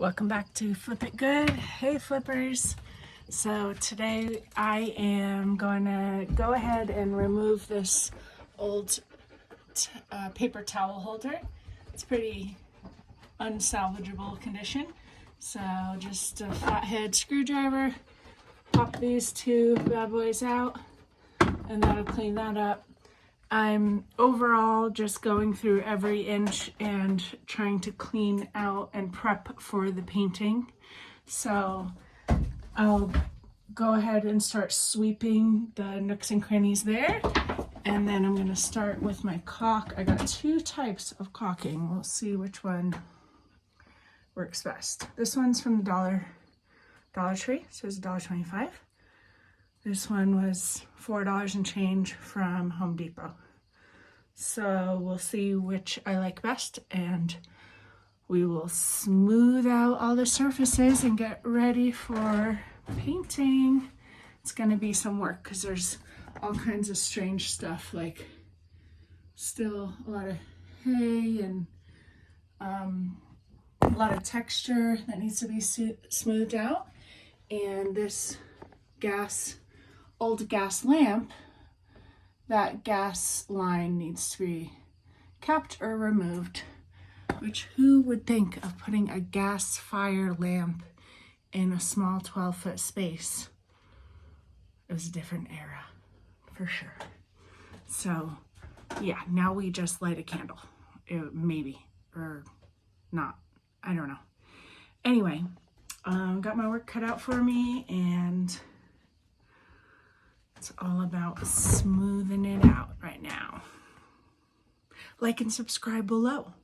Welcome back to Flip It Good. Hey flippers. So today I am going to go ahead and remove this old paper towel holder. It's pretty unsalvageable condition. So just a flathead screwdriver, pop these two bad boys out, and that'll clean that up. I'm overall just going through every inch and trying to clean out and prep for the painting. So I'll go ahead and start sweeping the nooks and crannies there. And then I'm going to start with my caulk. I got two types of caulking. We'll see which one works best. This one's from the Dollar Tree. It says $1.25. This one was $4 and change from Home Depot. So we'll see which I like best, and we will smooth out all the surfaces and get ready for painting. It's gonna be some work because there's all kinds of strange stuff, like still a lot of hay and a lot of texture that needs to be smoothed out. And this old gas lamp, that gas line needs to be capped or removed, which who would think of putting a gas fire lamp in a small 12-foot space? It was a different era for sure. So yeah, now we just light a candle, maybe, or not, I don't know. Anyway, got my work cut out for me, and it's all about smoothing it out right now. Like and subscribe below.